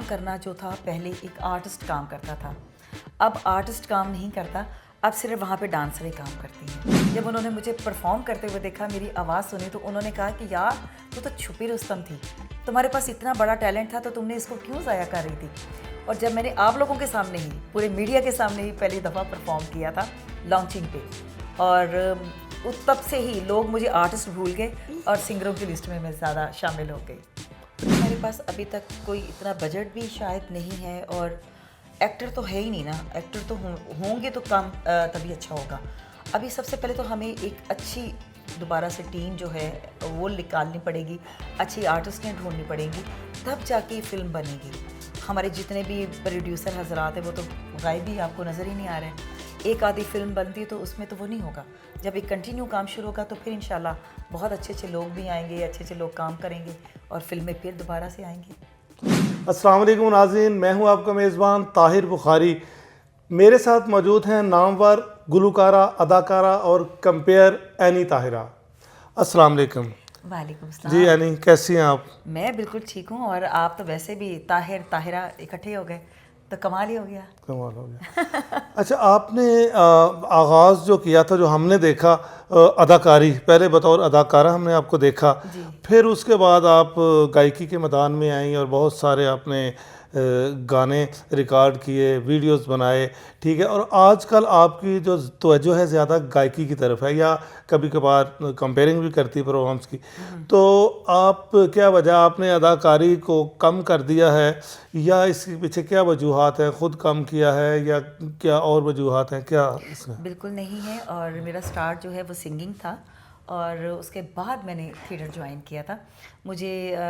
करना जो था पहले एक आर्टिस्ट काम करता था, अब आर्टिस्ट काम नहीं करता, अब सिर्फ वहाँ पे डांसर ही काम करती हैं। जब उन्होंने मुझे परफॉर्म करते हुए देखा, मेरी आवाज़ सुनी, तो उन्होंने कहा कि यार तू तो छुपी रुस्तम थी, तुम्हारे पास इतना बड़ा टैलेंट था तो तुमने इसको क्यों ज़ाया कर रही थी। और जब मैंने आप लोगों के सामने ही, पूरे मीडिया के सामने ही पहली दफ़ा परफॉर्म किया था लॉन्चिंग पे, और तब से ही लोग मुझे आर्टिस्ट भूल गए और सिंगरों की लिस्ट में मैं ज़्यादा शामिल हो गई। हमारे पास अभी तक कोई इतना बजट भी शायद नहीं है, और एक्टर तो है ही नहीं ना, एक्टर तो होंगे तो काम तभी अच्छा होगा। अभी सबसे पहले तो हमें एक अच्छी दोबारा से टीम जो है वो निकालनी पड़ेगी, अच्छी आर्टिस्टें ढूंढनी पड़ेंगी, तब जाके फिल्म बनेगी। हमारे जितने भी प्रोड्यूसर हजरात हैं वो तो गायब ही, आपको नज़र ही नहीं आ रहे हैं। एक आधी फिल्म बनती है तो उसमें तो वो नहीं होगा। जब एक कंटिन्यू काम शुरू होगा तो फिर इंशाल्लाह बहुत अच्छे अच्छे लोग भी आएंगे, अच्छे अच्छे लोग काम करेंगे और फिल्में फिर दोबारा से आएंगी। अस्सलाम वालेकुम नाज़रीन, मैं हूं आपका मेज़बान ताहिर बुखारी। मेरे साथ मौजूद हैं नामवर गुलकारा, अदाकारा और कंपेयर एनी ताहिरा। अस्सलाम वालेकुम। वालेकुम जी सलाम। एनी, कैसी हैं आप? मैं बिल्कुल ठीक हूँ, और आप तो वैसे भी ताहिर ताहिरा इकट्ठे हो गए तो कमाल ही हो गया। कमाल हो गया। अच्छा, आपने आगाज़ जो किया था, जो हमने देखा अदाकारी, पहले बतौर अदाकारा हमने आपको देखा, जी। फिर उसके बाद आप गायकी के मैदान में आई और बहुत सारे आपने गाने रिकॉर्ड किए, वीडियोस बनाए, ठीक है। और आजकल आपकी जो तवज्जो है ज़्यादा गायकी की तरफ है, या कभी कभार कंपेयरिंग भी करती है प्रोग्राम्स की। तो आप क्या वजह, आपने अदाकारी को कम कर दिया है, या इसके पीछे क्या वजूहात हैं? ख़ुद कम किया है या क्या और वजूहात हैं क्या इसमें? बिल्कुल नहीं है, और मेरा स्टार्ट जो है वो सिंगिंग था, और उसके बाद मैंने थिएटर ज्वाइन किया था। मुझे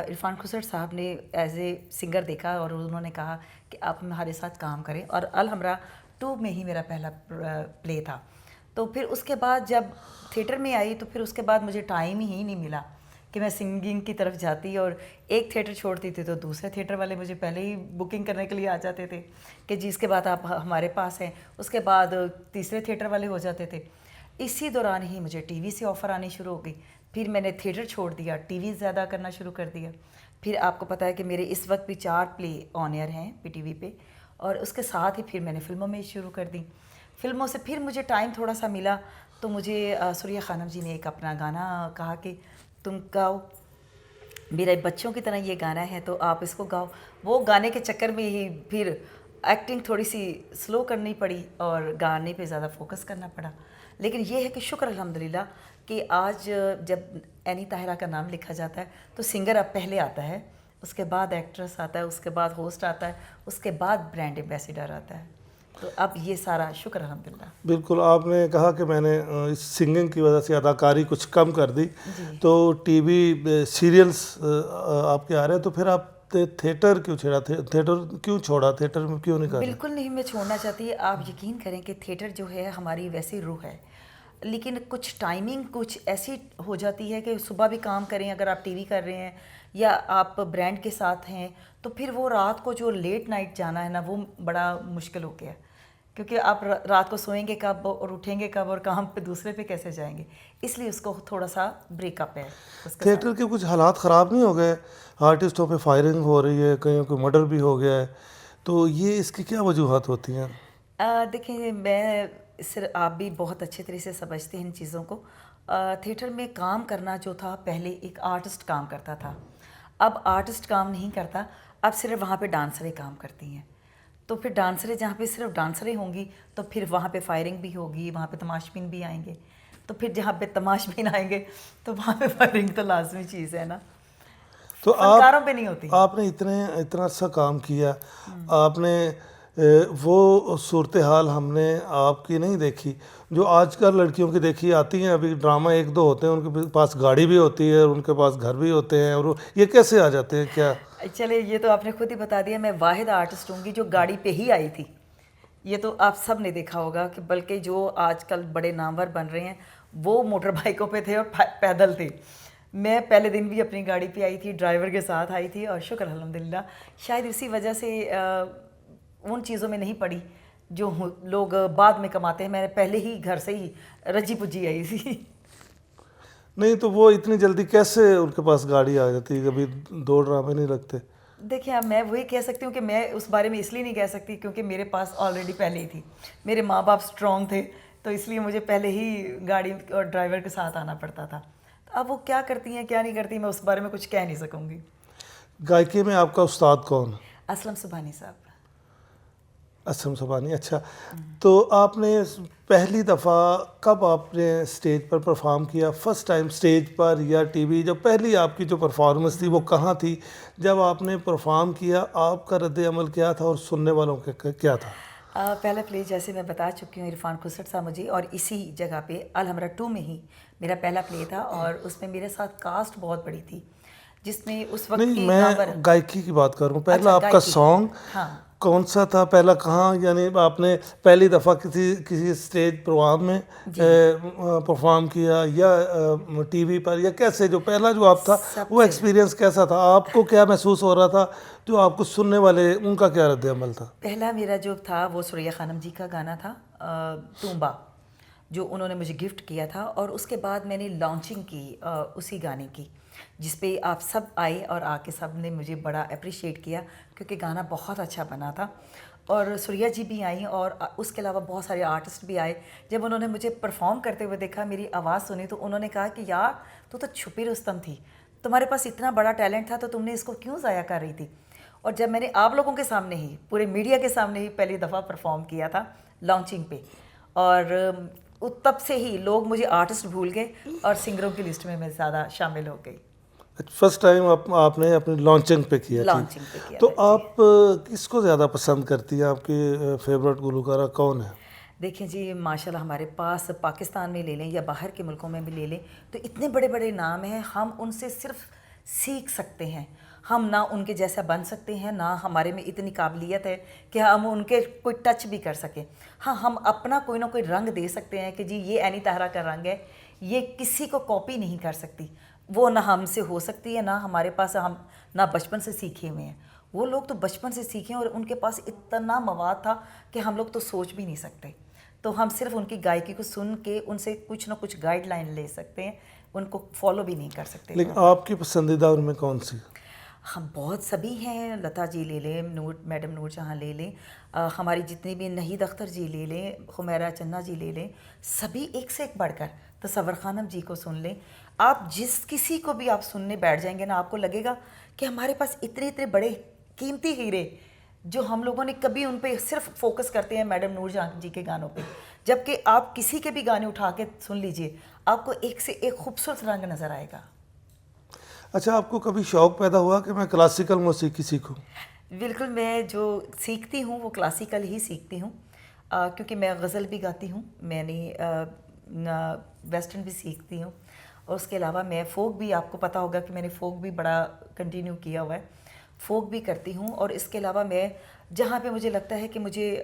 इरफान खुसर साहब ने एज ए सिंगर देखा और उन्होंने कहा कि आप हमारे साथ काम करें, और अल हमरा 2 में ही मेरा पहला प्ले था। तो फिर उसके बाद जब थिएटर में आई तो फिर उसके बाद मुझे टाइम ही नहीं मिला कि मैं सिंगिंग की तरफ जाती, और एक थिएटर छोड़ती थी तो दूसरे थिएटर वाले मुझे पहले ही बुकिंग करने के लिए आ जाते थे कि जी इसके बाद आप हमारे पास हैं, उसके बाद तीसरे थिएटर वाले हो जाते थे। इसी दौरान ही मुझे टीवी से ऑफ़र आनी शुरू हो गई, फिर मैंने थिएटर छोड़ दिया, टीवी ज़्यादा करना शुरू कर दिया। फिर आपको पता है कि मेरे इस वक्त भी 4 प्ले ऑन एयर हैं पीटीवी पे, और उसके साथ ही फिर मैंने फिल्मों में शुरू कर दी। फिल्मों से फिर मुझे टाइम थोड़ा सा मिला तो मुझे सूर्या खानम जी ने एक अपना गाना कहा कि तुम गाओ, मेरे बच्चों की तरह ये गाना है तो आप इसको गाओ। वो गाने के चक्कर में ही फिर एक्टिंग थोड़ी सी स्लो करनी पड़ी और गाने पे ज़्यादा फोकस करना पड़ा। लेकिन ये है कि शुक्र अल्हम्दुलिल्लाह कि आज जब एनी ताहिरा का नाम लिखा जाता है तो सिंगर अब पहले आता है, उसके बाद एक्ट्रेस आता है, उसके बाद होस्ट आता है, उसके बाद ब्रांड एम्बेसडर आता है। तो अब ये सारा शुक्र अल्हम्दुलिल्लाह। बिल्कुल, आपने कहा कि मैंने इस सिंगिंग की वजह से अदाकारी कुछ कम कर दी, तो टीवी सीरियल्स आपके आ रहे हैं, तो फिर आप थिएटर क्यों छेड़ा? थिएटर क्यों छोड़ा? थिएटर में क्यों नहीं कर रहे? बिल्कुल नहीं, मैं छोड़ना चाहती। आप यकीन करें कि थिएटर जो है हमारी वैसी रूह है, लेकिन कुछ टाइमिंग कुछ ऐसी हो जाती है कि सुबह भी काम करें, अगर आप टीवी कर रहे हैं या आप ब्रांड के साथ हैं, तो फिर वो रात को जो लेट नाइट जाना है ना, वो बड़ा मुश्किल हो गया, क्योंकि आप रात को सोएंगे कब और उठेंगे कब और काम पे दूसरे पे कैसे जाएंगे। इसलिए उसको थोड़ा सा ब्रेकअप है उसके साथ। थिएटर के कुछ हालात ख़राब नहीं हो गए? आर्टिस्टों पे फायरिंग हो रही है, कहीं कोई मर्डर भी हो गया है, तो ये इसकी क्या वजूहत होती हैं? देखिए, मैं सिर्फ आप भी बहुत अच्छे तरह से समझते हैं इन चीज़ों को। थिएटर में काम करना जो था पहले एक आर्टिस्ट काम करता था, अब आर्टिस्ट काम नहीं करता, अब सिर्फ वहाँ पे डांसरें काम करती हैं। तो फिर डांसरें जहाँ पे सिर्फ डांसरें होंगी तो फिर वहाँ पे फायरिंग भी होगी, वहाँ पे तमाशबीन भी आएंगे, तो फिर जहाँ पे तमाशबीन आएंगे तो वहाँ पे फायरिंग तो लाजमी चीज़ है ना, तो फनकारों पे नहीं होती। आपने इतना अच्छा काम किया, आपने वो सूरत हाल हमने आपकी नहीं देखी जो आजकल लड़कियों की देखी आती हैं। अभी ड्रामा 1-2 होते हैं, उनके पास गाड़ी भी होती है और उनके पास घर भी होते हैं, और ये कैसे आ जाते हैं क्या? चले, ये तो आपने खुद ही बता दिया। मैं वाहिद आर्टिस्ट हूँगी जो गाड़ी पे ही आई थी। ये तो आप सब ने देखा होगा कि बल्कि जो आजकल बड़े नामवर बन रहे हैं वो मोटर बाइकों पे थे और पैदल थे। मैं पहले दिन भी अपनी गाड़ी पे आई थी, ड्राइवर के साथ आई थी, और शुक्र अल्हम्दुलिल्लाह शायद इसी वजह से उन चीज़ों में नहीं पड़ी जो लोग बाद में कमाते हैं। मैंने पहले ही घर से ही रजी पुजी आई थी। नहीं तो वो इतनी जल्दी कैसे उनके पास गाड़ी आ जाती है? कभी 2 ड्रामे नहीं लगते? देखिए, अब मैं वही कह सकती हूँ कि मैं उस बारे में इसलिए नहीं कह सकती क्योंकि मेरे पास ऑलरेडी पहले ही थी। मेरे माँ बाप स्ट्रॉन्ग थे, तो इसलिए मुझे पहले ही गाड़ी और ड्राइवर के साथ आना पड़ता था। तो अब वो क्या करती हैं क्या नहीं करती, मैं उस बारे में कुछ कह नहीं सकूँगी। गायकी में आपका उस्ताद कौन है? असलम सुबहानी साहब। असम सबानी। अच्छा, तो आपने पहली दफ़ा कब आपने स्टेज पर परफॉर्म किया? फर्स्ट टाइम स्टेज पर या टीवी? जब पहली आपकी जो परफॉर्मेंस थी वो कहाँ थी? जब आपने परफॉर्म किया आपका रद्द अमल क्या था और सुनने वालों का क्या था? पहला प्ले जैसे मैं बता चुकी हूँ इरफान खुसर साहब मुझे, और इसी जगह पे अलहमरा 2 में ही मेरा पहला प्ले था, और उसमें मेरे साथ कास्ट बहुत बड़ी थी जिसमें उस वक्त नहीं, की मैं गायकी की बात कर रहा हूँ। पहला अच्छा, आपका गायकी। सॉन्ग हाँ, कौन सा था? पहला कहाँ, यानी आपने पहली दफ़ा किसी किसी स्टेज प्रोग्राम में परफॉर्म किया या टीवी पर, या कैसे? जो पहला जो आप था वो सबसे एक्सपीरियंस कैसा था? आपको क्या महसूस हो रहा था? जो आपको सुनने वाले उनका क्या रद्द अमल था? पहला मेरा जो था वो सुरैया खानम जी का गाना था, तूंबा, जो उन्होंने मुझे गिफ्ट किया था। और उसके बाद मैंने लॉन्चिंग की उसी गाने की, जिस पे आप सब आए और आके सब ने मुझे बड़ा अप्रिशिएट किया क्योंकि गाना बहुत अच्छा बना था। और सुरैया जी भी आई, और उसके अलावा बहुत सारे आर्टिस्ट भी आए। जब उन्होंने मुझे परफॉर्म करते हुए देखा, मेरी आवाज़ सुनी, तो उन्होंने कहा कि यार तू तो छुपी रुस्तम थी, तुम्हारे पास इतना बड़ा टैलेंट था तो तुमने इसको क्यों ज़ाया कर रही थी। और जब मैंने आप लोगों के सामने ही, पूरे मीडिया के सामने ही पहली दफ़ा परफॉर्म किया था लॉन्चिंग पे, और तब से ही लोग मुझे आर्टिस्ट भूल गए और सिंगरों की लिस्ट में मैं ज़्यादा शामिल हो गई। फर्स्ट टाइम आपने अपनी लॉन्चिंग पे किया थी। लॉन्चिंग पे किया तो था जी। आप किसको ज़्यादा पसंद करती हैं? आपकी फेवरेट गुलकारा कौन है? देखिए जी, माशाल्लाह हमारे पास पाकिस्तान में ले लें या बाहर के मुल्कों में भी ले लें तो इतने बड़े बड़े नाम हैं, हम उनसे सिर्फ सीख सकते हैं। हम ना उनके जैसा बन सकते हैं, ना हमारे में इतनी काबिलियत है कि हम उनके कोई टच भी कर सकें। हाँ, हम अपना कोई ना कोई रंग दे सकते हैं कि जी ये एनी ताहरा का रंग है, ये किसी को कॉपी नहीं कर सकती। वो ना हमसे हो सकती है, ना हमारे पास, हम ना बचपन से सीखे हुए हैं। वो लोग तो बचपन से सीखे और उनके पास इतना मवाद था कि हम लोग तो सोच भी नहीं सकते। तो हम सिर्फ उनकी गायकी को सुन के उनसे कुछ ना कुछ गाइडलाइन ले सकते हैं, उनको फॉलो भी नहीं कर सकते। लेकिन आपकी पसंदीदा उनमें कौन सी? हम बहुत सभी हैं, लता जी ले लें, मैडम नूर जहाँ ले लें, हमारी जितनी भी नहीद अख्तर जी ले लें, हुमैरा चन्ना जी ले लें, सभी एक से एक बढ़कर। तसव्वुर खानम जी को सुन लें, आप जिस किसी को भी आप सुनने बैठ जाएंगे ना, आपको लगेगा कि हमारे पास इतने इतने बड़े कीमती हीरे जो हम लोगों ने कभी उन पे सिर्फ फोकस करते हैं मैडम नूर जहाँ जी के गानों पे, जबकि आप किसी के भी गाने उठा के सुन लीजिए, आपको एक से एक खूबसूरत रंग नज़र आएगा। अच्छा, आपको कभी शौक़ पैदा हुआ कि मैं क्लासिकल मौसीकी सीखूं? बिल्कुल, मैं जो सीखती हूँ वो क्लासिकल ही सीखती हूँ, क्योंकि मैं गज़ल भी गाती हूँ, मैंने वेस्टर्न भी सीखती हूँ, और उसके अलावा मैं फ़ोक भी, आपको पता होगा कि मैंने फ़ोक भी बड़ा कंटिन्यू किया हुआ है, फ़ोक भी करती हूँ। और इसके अलावा मैं जहाँ पे मुझे लगता है कि मुझे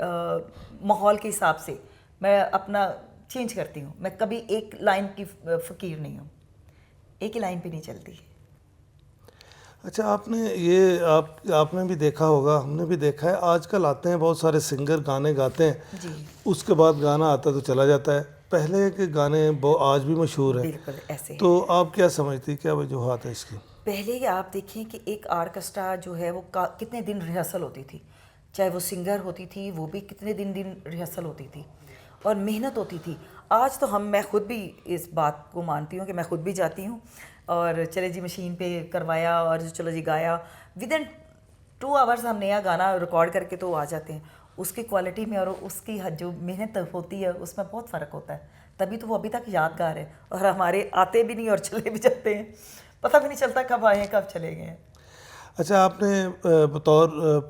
माहौल के हिसाब से मैं अपना चेंज करती हूँ। मैं कभी एक लाइन की फ़कीर नहीं हूँ, एक ही लाइन पे नहीं चलती। अच्छा, आपने भी देखा होगा, हमने भी देखा है, आजकल आते हैं बहुत सारे सिंगर, गाने गाते हैं जी, उसके बाद गाना आता तो चला जाता है। पहले के गाने आज भी मशहूर है। बिल्कुल ऐसे है। तो आप क्या समझती, क्या वजूहत है इसकी? पहले आप देखें कि एक आर्केस्ट्रा जो है वो कितने दिन रिहर्सल होती थी, चाहे वो सिंगर होती थी वो भी कितने दिन रिहर्सल होती थी और मेहनत होती थी। आज तो मैं खुद भी इस बात को मानती हूँ कि मैं खुद भी जाती हूँ और चले जी मशीन पे करवाया और चलो जी गाया, विद इन 2 आवर्स हम नया गाना रिकॉर्ड करके तो आ जाते हैं। उसकी क्वालिटी में और उसकी जो मेहनत होती है उसमें बहुत फ़र्क होता है, तभी तो वो अभी तक यादगार है। और हमारे आते भी नहीं और चले भी जाते हैं, पता भी नहीं चलता कब आए हैं कब चले गए हैं। अच्छा, आपने बतौर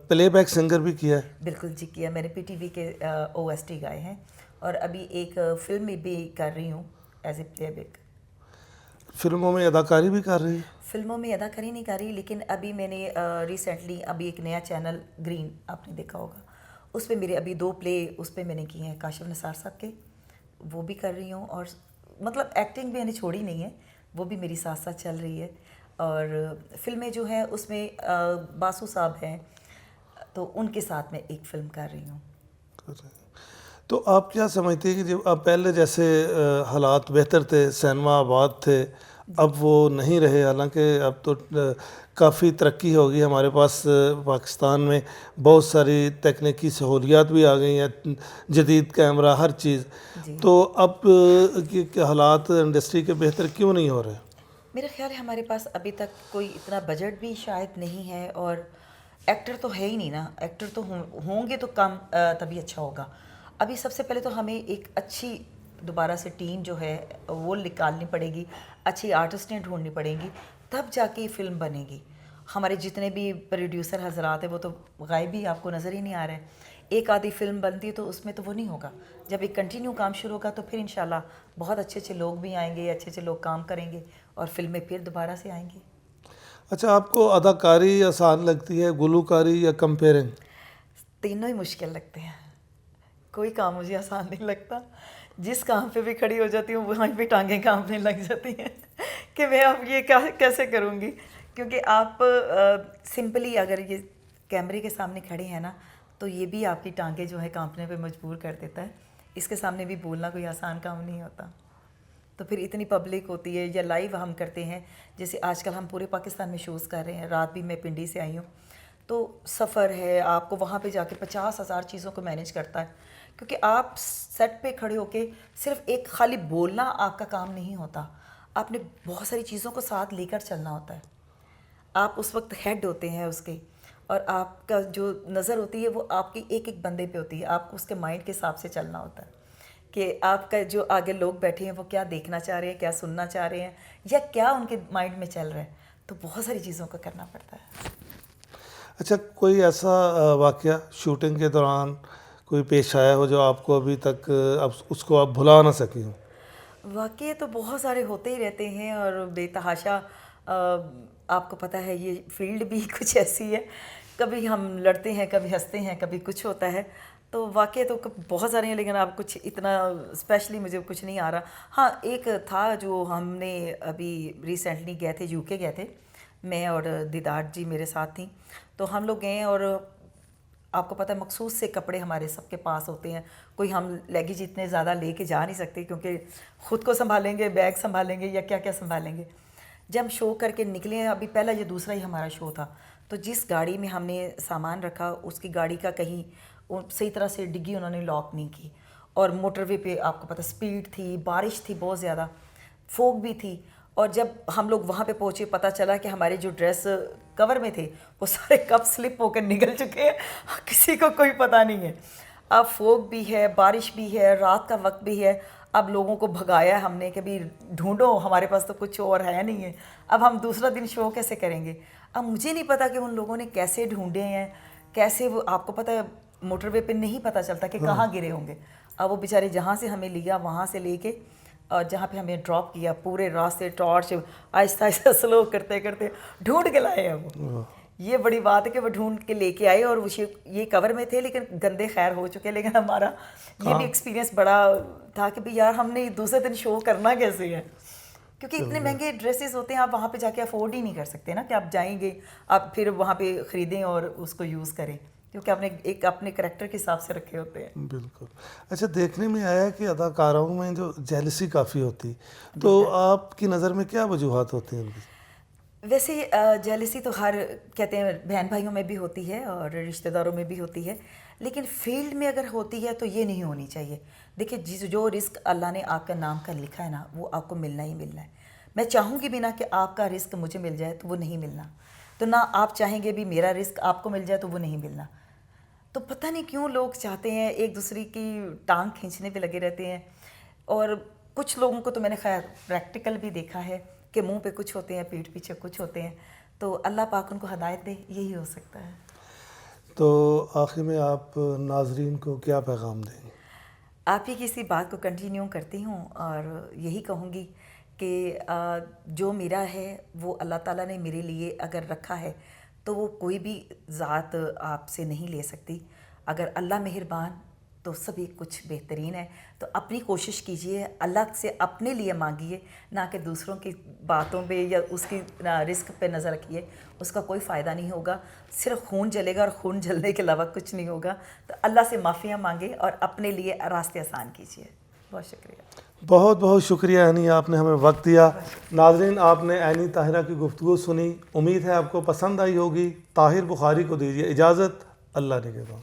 प्लेबैक सिंगर भी किया है? बिल्कुल जी किया, मैंने पीटीवी के ओएसटी गाए हैं और अभी एक फिल्म में भी कर रही हूँ एज ए प्लेबैक। फिल्मों में अदाकारी भी कर रही है? फिल्मों में अदाकारी नहीं कर रही, लेकिन अभी मैंने रिसेंटली अभी एक नया चैनल ग्रीन आपने देखा होगा, उस पर मेरे अभी 2 प्ले उस पर मैंने किए हैं काशिफ निसार साहब के, वो भी कर रही हूँ। और मतलब एक्टिंग भी मैंने छोड़ी नहीं है, वो भी मेरी साथ साथ चल रही है। और फिल्में जो हैं उसमें बासु साहब हैं तो उनके साथ मैं एक फ़िल्म कर रही हूँ। तो आप क्या समझते हैं कि जब अब पहले जैसे हालात बेहतर थे, सिनेमा आबाद थे, अब वो नहीं रहे, हालांकि अब तो काफ़ी तरक्की हो गई हमारे पास। पाकिस्तान में बहुत सारी तकनीकी सहूलियात भी आ गई हैं, जदीद कैमरा, हर चीज़। जी। तो अब के हालात इंडस्ट्री के बेहतर क्यों नहीं हो रहे? मेरा ख्याल है हमारे पास अभी तक कोई इतना बजट भी शायद नहीं है, और एक्टर तो है ही नहीं ना। एक्टर तो होंगे तो कम, तभी अच्छा होगा। अभी सबसे पहले तो हमें एक अच्छी दोबारा से टीम जो है वो निकालनी पड़ेगी, अच्छी आर्टिस्टें ढूंढनी पड़ेंगी, तब जाके फिल्म बनेगी। हमारे जितने भी प्रोड्यूसर हजरात हैं वो तो गायब ही, आपको नज़र ही नहीं आ रहे हैं। एक आधी फिल्म बनती है तो उसमें तो वो नहीं होगा। जब एक कंटिन्यू काम शुरू होगा तो फिर इंशाल्लाह बहुत अच्छे अच्छे लोग भी आएंगे, अच्छे अच्छे लोग काम करेंगे और फिल्में फिर दोबारा से आएंगी। अच्छा, आपको अदाकारी आसान लगती है, गुलूकारी या कंपेयरिंग? तीनों ही मुश्किल लगते हैं, कोई काम मुझे आसान नहीं लगता। जिस काम पे भी खड़ी हो जाती हूँ वहीं पे टांगें कांपने लग जाती हैं कि मैं अब ये कैसे करूँगी। क्योंकि आप सिंपली अगर ये कैमरे के सामने खड़े हैं ना, तो ये भी आपकी टांगें जो है कांपने पे मजबूर कर देता है। इसके सामने भी बोलना कोई आसान काम नहीं होता। तो फिर इतनी पब्लिक होती है, या लाइव हम करते हैं, जैसे आजकल हम पूरे पाकिस्तान में शोज़ कर रहे हैं। रात भी मैं पिंडी से आई हूँ, तो सफ़र है, आपको वहाँ पे जाके 50,000 चीज़ों को मैनेज करता है। क्योंकि आप सेट पे खड़े होके सिर्फ एक खाली बोलना आपका काम नहीं होता, आपने बहुत सारी चीज़ों को साथ लेकर चलना होता है। आप उस वक्त हेड होते हैं उसके, और आपका जो नज़र होती है वो आपकी एक एक बंदे पे होती है। आपको उसके माइंड के हिसाब से चलना होता है कि आपका जो आगे लोग बैठे हैं वो क्या देखना चाह रहे हैं, क्या सुनना चाह रहे हैं, या क्या उनके माइंड में चल रहा है। तो बहुत सारी चीज़ों को करना पड़ता है। अच्छा, कोई ऐसा वाकया शूटिंग के दौरान कोई पेश आया हो जो आपको अभी तक अब उसको आप भुला ना सकी हो? वाक़ई तो बहुत सारे होते ही रहते हैं, और बेतहाशा आपको पता है ये फील्ड भी कुछ ऐसी है। कभी हम लड़ते हैं, कभी हंसते हैं, कभी कुछ होता है। तो वाक़ई तो बहुत सारे हैं, लेकिन आप कुछ इतना स्पेशली मुझे कुछ नहीं आ रहा। हाँ, एक था जो हमने अभी रिसेंटली गए थे, यूके गए थे, मैं और दीदार जी मेरे साथ थी। तो हम लोग गए, और आपको पता है मखसूस से कपड़े हमारे सबके पास होते हैं। कोई हम लगेज इतने ज़्यादा लेके जा नहीं सकते, क्योंकि ख़ुद को संभालेंगे, बैग संभालेंगे, या क्या क्या संभालेंगे। जब हम शो करके निकले, अभी पहला ये दूसरा ही हमारा शो था, तो जिस गाड़ी में हमने सामान रखा उसकी गाड़ी का कहीं सही तरह से डिग्गी उन्होंने लॉक नहीं की, और मोटरवे पे आपको पता स्पीड थी, बारिश थी बहुत ज़्यादा, फोग भी थी। और जब हम लोग वहाँ पे पहुँचे, पता चला कि हमारे जो ड्रेस कवर में थे वो सारे कप स्लिप होकर निकल चुके हैं, किसी को कोई पता नहीं है। अब फोग भी है, बारिश भी है, रात का वक्त भी है। अब लोगों को भगाया हमने कि भी ढूंढो, हमारे पास तो कुछ और है नहीं है। अब हम दूसरा दिन शो कैसे करेंगे? अब मुझे नहीं पता कि उन लोगों ने कैसे ढूंढे हैं, कैसे वो, आपको पता है मोटरवे पे नहीं पता चलता कि कहाँ गिरे होंगे। अब वो बेचारे जहाँ से हमें लिया वहाँ से लेके और जहाँ पे हमें ड्रॉप किया, पूरे रास्ते टॉर्च आहिस्ता आहिस्ता स्लो करते करते ढूंढ के लाए हैं वो। ये बड़ी बात है कि वो ढूंढ के लेके आए, और ये कवर में थे लेकिन गंदे खैर हो चुके। लेकिन हमारा ये भी एक्सपीरियंस बड़ा था कि भाई यार हमने दूसरे दिन शो करना कैसे है, क्योंकि इतने महंगे ड्रेसेस होते हैं, आप वहाँ पे जाके अफोर्ड ही नहीं कर सकते ना कि आप जाएंगे, आप फिर वहाँ पे ख़रीदें और उसको यूज़ करें, क्योंकि आपने एक अपने करैक्टर के हिसाब से रखे होते हैं। बिल्कुल। अच्छा, देखने में आया कि अदाकारों में जो जेलसी काफ़ी होती, तो आपकी नज़र में क्या वजूहात होती हैं उनकी? वैसे जेलसी तो हर, कहते हैं बहन भाइयों में भी होती है और रिश्तेदारों में भी होती है, लेकिन फील्ड में अगर होती है तो ये नहीं होनी चाहिए। देखिए, जो रिस्क अल्लाह ने आपका नाम का लिखा है ना, वो आपको मिलना ही मिलना है। मैं चाहूँगी भी ना कि आपका रिस्क मुझे मिल जाए तो वो नहीं मिलना, तो ना आप चाहेंगे भी मेरा रिस्क आपको मिल जाए तो वो नहीं मिलना। तो पता नहीं क्यों लोग चाहते हैं, एक दूसरे की टांग खींचने पे लगे रहते हैं। और कुछ लोगों को तो मैंने खैर प्रैक्टिकल भी देखा है कि मुंह पे कुछ होते हैं, पीठ पीछे कुछ होते हैं। तो अल्लाह पाक उनको हदायत दे, यही हो सकता है। तो आखिर में आप नाजरीन को क्या पैगाम देंगे? आप ही किसी बात को कंटिन्यू करती हूँ और यही कहूँगी कि जो मेरा है वो अल्लाह ताला ने मेरे लिए अगर रखा है तो वो कोई भी ज़ात आपसे नहीं ले सकती। अगर अल्लाह मेहरबान तो सभी कुछ बेहतरीन है। तो अपनी कोशिश कीजिए, अल्लाह से अपने लिए मांगिए, ना कि दूसरों की बातों पे या उसकी रिस्क पे नज़र रखिए, उसका कोई फ़ायदा नहीं होगा। सिर्फ खून जलेगा और खून जलने के अलावा कुछ नहीं होगा। तो अल्लाह से माफ़ियाँ मांगे और अपने लिए रास्ते आसान कीजिए। बहुत शुक्रिया। बहुत बहुत शुक्रिया हनी, आपने हमें वक्त दिया। नाज़रीन, आपने ऐनी ताहिरा की गुफ्तगू सुनी, उम्मीद है आपको पसंद आई होगी। ताहिर बुखारी को दीजिए इजाज़त। अल्लाह निगहबान।